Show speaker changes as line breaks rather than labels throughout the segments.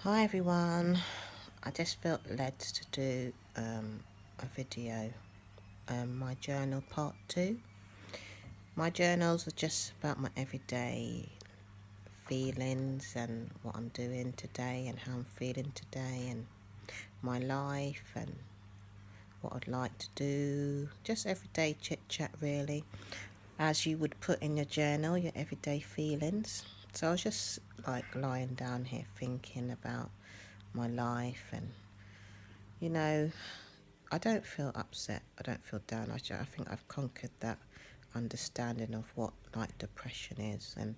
Hi everyone, I just felt led to do a video, my journal part 2. My journals are just about my everyday feelings and what I'm doing today and how I'm feeling today and my life and what I'd like to do. Just everyday chit chat really, as you would put in your journal, your everyday feelings. So I was just like lying down here thinking about my life and you know I don't feel upset. I don't feel down. I think I've conquered that understanding of what like depression is, and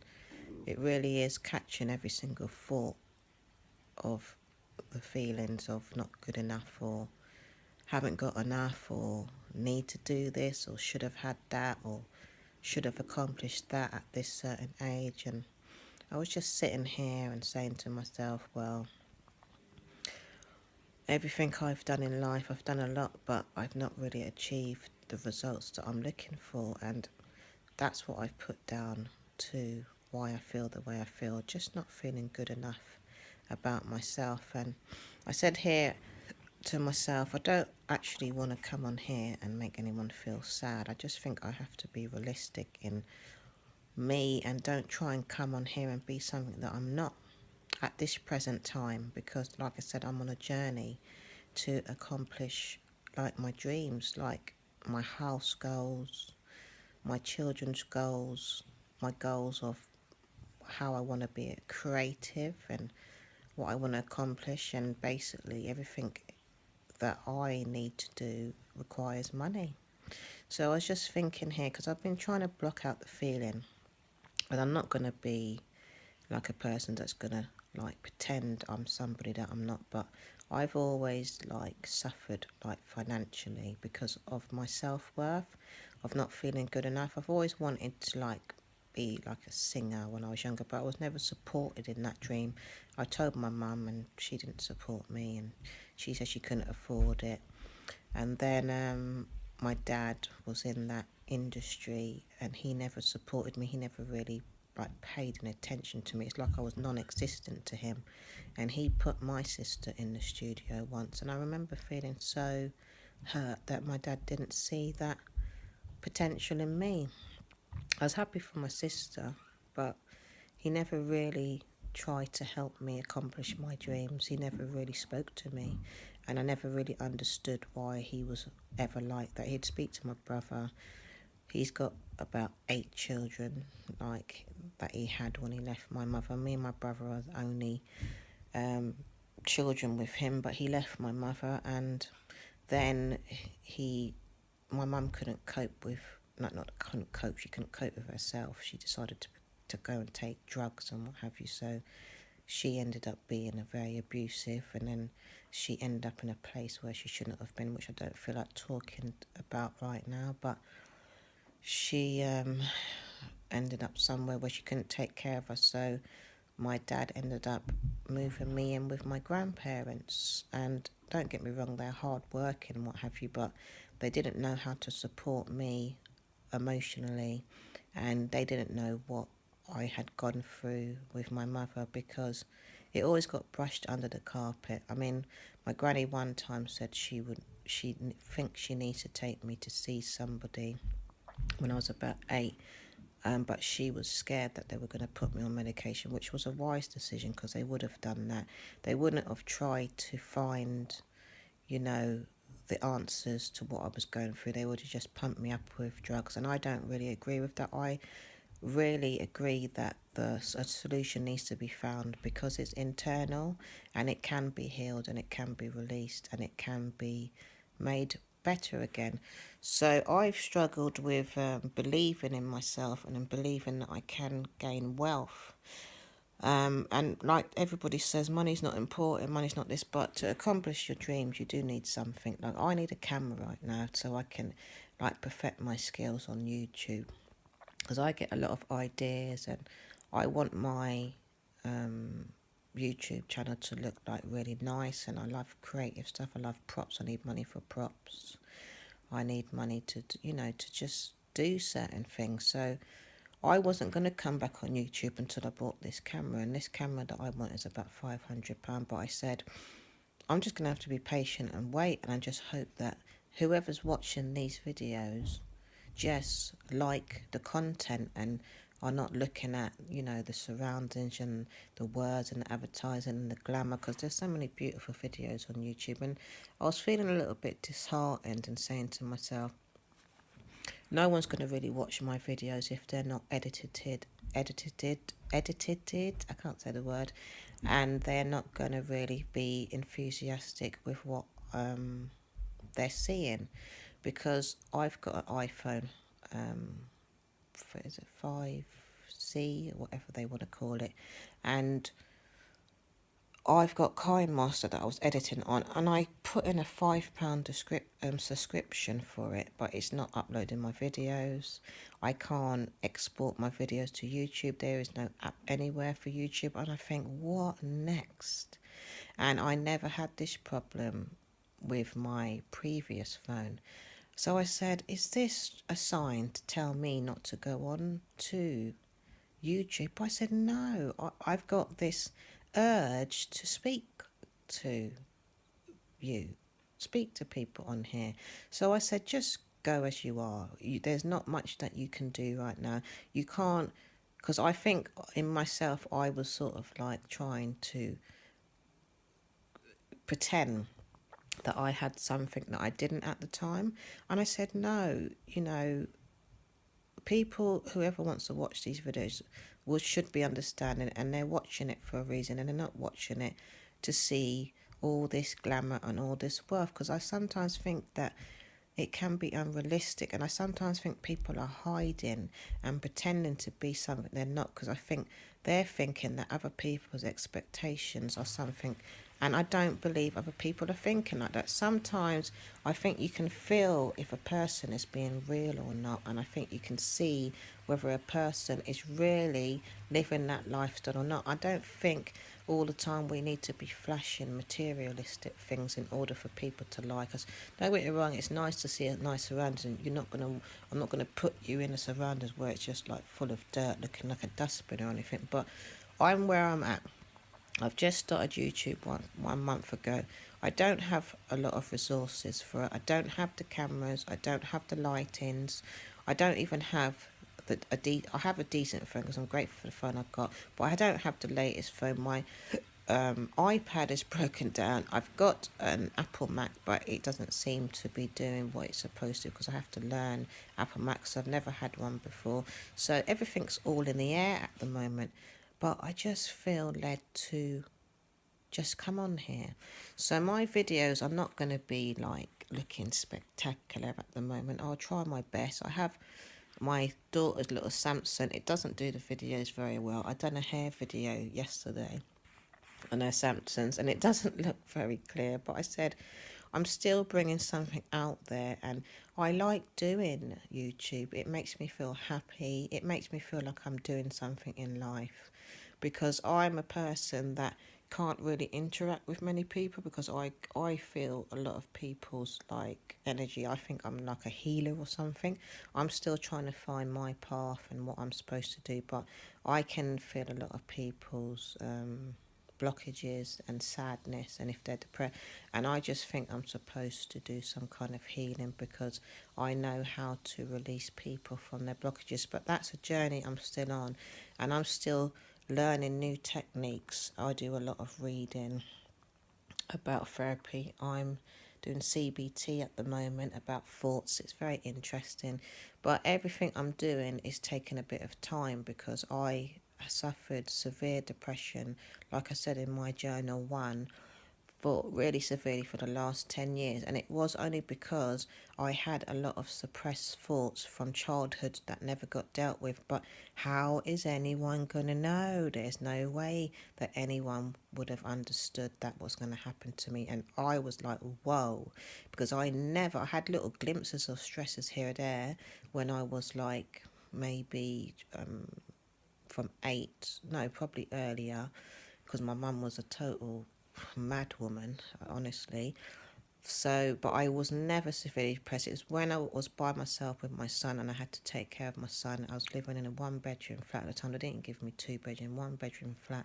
it really is catching every single thought of the feelings of not good enough or haven't got enough or need to do this or should have had that or should have accomplished that at this certain age. And I was just sitting here and saying to myself, well, everything I've done in life, I've done a lot, but I've not really achieved the results that I'm looking for. And that's what I've put down to why I feel the way I feel, just not feeling good enough about myself. And I said here to myself, I don't actually want to come on here and make anyone feel sad. I just think I have to be realistic in me and don't try and come on here and be something that I'm not at this present time, because like I said, I'm on a journey to accomplish like my dreams, like my house goals, my children's goals, my goals of how I want to be creative and what I want to accomplish, and basically everything that I need to do requires money. So I was just thinking here, because I've been trying to block out the feeling, but I'm not going to be like a person that's going to like pretend I'm somebody that I'm not. But I've always like suffered like financially because of my self-worth, of not feeling good enough. I've always wanted to like be like a singer when I was younger, but I was never supported in that dream. I told my mum and she didn't support me, and she said she couldn't afford it. And then my dad was in that industry and he never supported me. He never really like paid any attention to me. It's like I was non-existent to him. And he put my sister in the studio once, and I remember feeling so hurt that my dad didn't see that potential in me. I was happy for my sister, but he never really tried to help me accomplish my dreams. He never really spoke to me, and I never really understood why he was ever like that. He'd speak to my brother. He's got about 8 children, like that he had when he left my mother. Me and my brother are the only um, children with him, but he left my mother, and then he, my mum couldn't cope with, not couldn't cope. She couldn't cope with herself. She decided to go and take drugs and what have you. So she ended up being a very abusive, and then she ended up in a place where she shouldn't have been, which I don't feel like talking about right now. But she ended up somewhere where she couldn't take care of us. So my dad ended up moving me in with my grandparents. And don't get me wrong, they're hard working and what have you, but they didn't know how to support me emotionally, and they didn't know what I had gone through with my mother, because it always got brushed under the carpet. I mean, my granny one time said she thinks she needs to take me to see somebody when I was about 8. But she was scared that they were going to put me on medication, which was a wise decision, because they would have done that. They wouldn't have tried to find, you know, the answers to what I was going through. They would have just pumped me up with drugs, and I don't really agree with that. I really agree that a solution needs to be found, because it's internal and it can be healed and it can be released and it can be made better again. So I've struggled with believing in myself and in believing that I can gain wealth. And like everybody says, money's not important, money's not this, but to accomplish your dreams, you do need something. Like I need a camera right now so I can like perfect my skills on YouTube, because I get a lot of ideas and I want my YouTube channel to look like really nice, and I love creative stuff. I love props. I need money for props. I need money to, you know, to just do certain things. So I wasn't going to come back on YouTube until I bought this camera, and this camera that I want is about £500. But I said, I'm just going to have to be patient and wait, and I just hope that whoever's watching these videos just like the content and are not looking at, you know, the surroundings and the words and the advertising and the glamour, because there's so many beautiful videos on YouTube. And I was feeling a little bit disheartened and saying to myself, no one's going to really watch my videos if they're not edited, I can't say the word, and they're not going to really be enthusiastic with what they're seeing, because I've got an iPhone, is it 5C or whatever they want to call it, and I've got KineMaster that I was editing on, and I put in a £5 subscription for it, but it's not uploading my videos. I can't export my videos to YouTube. There is no app anywhere for YouTube, and I think, what next? And I never had this problem with my previous phone. So I said, is this a sign to tell me not to go on to YouTube? I said, no, I've got this urge to speak to you, speak to people on here. So I said, just go as you are. There's not much that you can do right now. You can't, because I think in myself, I was sort of like trying to pretend that I had something that I didn't at the time. And I said, no, you know, people, whoever wants to watch these videos, should be understanding, and they're watching it for a reason, and they're not watching it to see all this glamour and all this wealth. Because I sometimes think that it can be unrealistic, and I sometimes think people are hiding and pretending to be something they're not, because I think they're thinking that other people's expectations are something, and I don't believe other people are thinking like that. Sometimes I think you can feel if a person is being real or not, and I think you can see whether a person is really living that lifestyle or not. I don't think all the time we need to be flashing materialistic things in order for people to like us. Don't get me wrong, it's nice to see a nice surroundings, and I'm not gonna put you in a surroundings where it's just like full of dirt looking like a dustbin or anything, but I'm where I'm at. I've just started YouTube one month ago. I don't have a lot of resources for it. I don't have the cameras. I don't have the lightings. I don't even have I have a decent phone because I'm grateful for the phone I've got, but I don't have the latest phone. My iPad is broken down. I've got an Apple Mac, but it doesn't seem to be doing what it's supposed to, because I have to learn Apple Mac, so I've never had one before. So everything's all in the air at the moment, but I just feel led to just come on here. So my videos are not going to be like looking spectacular at the moment. I'll try my best. I have my daughter's little Samsung. It doesn't do the videos very well. I done a hair video yesterday on her Samsungs, and it doesn't look very clear, but I said I'm still bringing something out there, and I like doing YouTube. It makes me feel happy. It makes me feel like I'm doing something in life, because I'm a person that can't really interact with many people, because I feel a lot of people's like energy. I think I'm like a healer or something. I'm still trying to find my path and what I'm supposed to do, but I can feel a lot of people's blockages and sadness, and if they're depressed, and I just think I'm supposed to do some kind of healing, because I know how to release people from their blockages. But that's a journey I'm still on, and I'm still learning new techniques. I do a lot of reading about therapy. I'm doing CBT at the moment about thoughts. It's very interesting, but everything I'm doing is taking a bit of time, because I suffered severe depression, like I said in my journal one, for really severely for the last 10 years, and it was only because I had a lot of suppressed thoughts from childhood that never got dealt with. But how is anyone going to know? There's no way that anyone would have understood that was going to happen to me. And I was like, whoa, because I had little glimpses of stresses here and there when I was like maybe from 8, no, probably earlier, because my mum was a total mad woman, honestly. So, but I was never severely depressed. It was when I was by myself with my son and I had to take care of my son. I was living in a one bedroom flat at the time. They didn't give me two bedroom, one bedroom flat.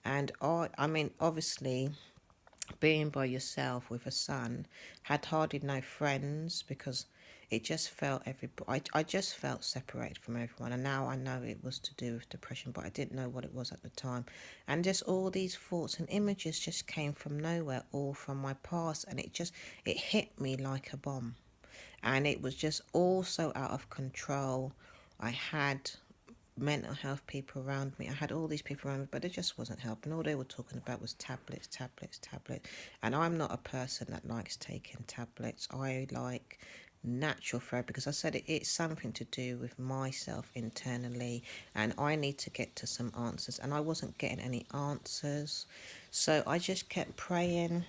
And I mean, obviously, being by yourself with a son, had hardly no friends because it just felt I just felt separated from everyone, and now I know it was to do with depression, but I didn't know what it was at the time. And just all these thoughts and images just came from nowhere, all from my past, and it hit me like a bomb. And it was just all so out of control. I had mental health people around me. I had all these people around me, but it just wasn't helping. All they were talking about was tablets, tablets, tablets. And I'm not a person that likes taking tablets. I like natural therapy because I said it's something to do with myself internally, and I need to get to some answers. And I wasn't getting any answers. So I just kept praying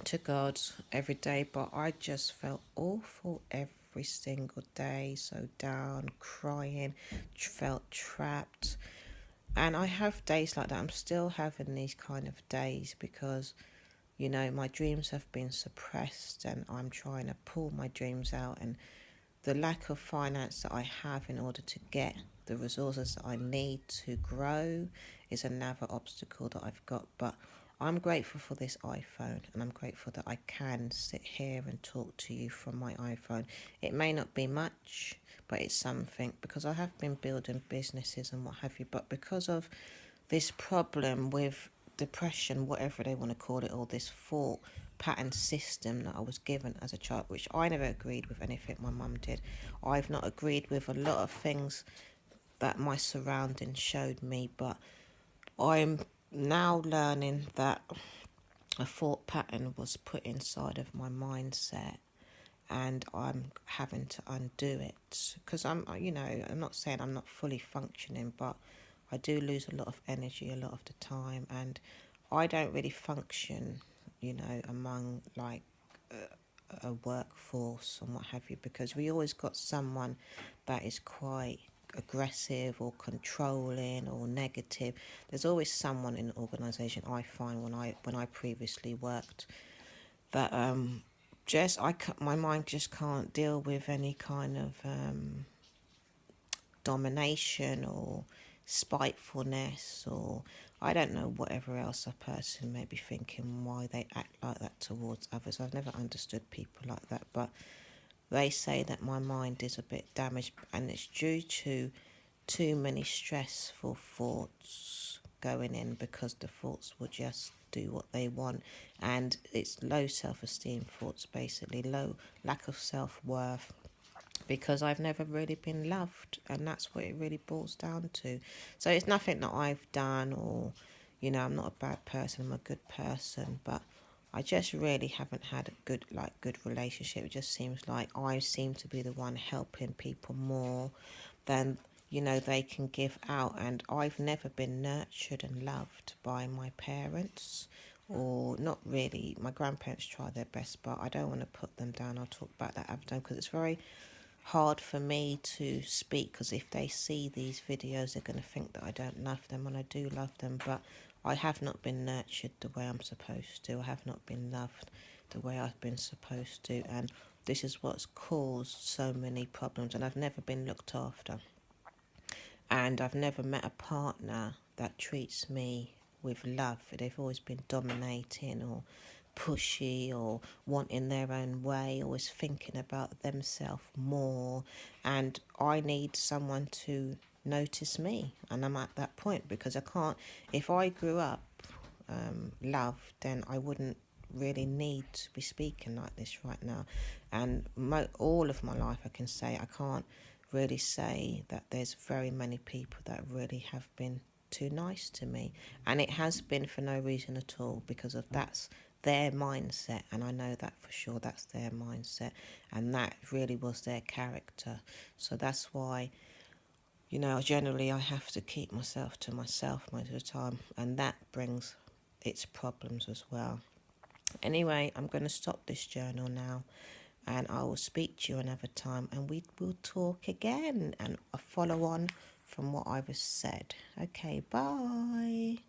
to God every day, but I just felt awful every single day, so down, crying, felt trapped. And I have days like that. I'm still having these kind of days because, my dreams have been suppressed and I'm trying to pull my dreams out, and the lack of finance that I have in order to get the resources that I need to grow is another obstacle that I've got. But I'm grateful for this iPhone, and I'm grateful that I can sit here and talk to you from my iPhone. It may not be much, but it's something because I have been building businesses and what have you. But because of this problem with depression, whatever they want to call it, or this thought pattern system that I was given as a child, which I never agreed with anything my mum did. I've not agreed with a lot of things that my surroundings showed me, but I'm now learning that a thought pattern was put inside of my mindset, and I'm having to undo it because I'm not saying I'm not fully functioning, but I do lose a lot of energy a lot of the time, and I don't really function, among like a workforce and what have you, because we always got someone that is quite aggressive or controlling or negative. There's always someone in the organisation. I find when I previously worked that my mind just can't deal with any kind of domination or spitefulness, or I don't know, whatever else a person may be thinking, why they act like that towards others. I've never understood people like that, but they say that my mind is a bit damaged, and it's due to too many stressful thoughts going in, because the thoughts will just do what they want, and it's low self-esteem thoughts, basically low lack of self-worth, because I've never really been loved, and that's what it really boils down to. So it's nothing that I've done, or I'm not a bad person, I'm a good person, but I just really haven't had a good relationship. It just seems like I seem to be the one helping people more than they can give out, and I've never been nurtured and loved by my parents, or not really. My grandparents try their best, but I don't want to put them down. I'll talk about that other time, because it's very hard for me to speak, because if they see these videos they're going to think that I don't love them, and I do love them, but I have not been nurtured the way I'm supposed to. I have not been loved the way I've been supposed to, and this is what's caused so many problems, and I've never been looked after, and I've never met a partner that treats me with love. They've always been dominating or pushy or wanting their own way, always thinking about themselves more. And I need someone to notice me. And I'm at that point because I can't, if I grew up loved, then I wouldn't really need to be speaking like this right now. And all of my life, I can say, I can't really say that there's very many people that really have been too nice to me, and it has been for no reason at all, because of that's their mindset, and I know that for sure. That's their mindset, and that really was their character. So that's why generally I have to keep myself to myself most of the time, and that brings its problems as well. Anyway, I'm going to stop this journal now, and I will speak to you another time, and we will talk again and follow on from what I've said. Okay, bye.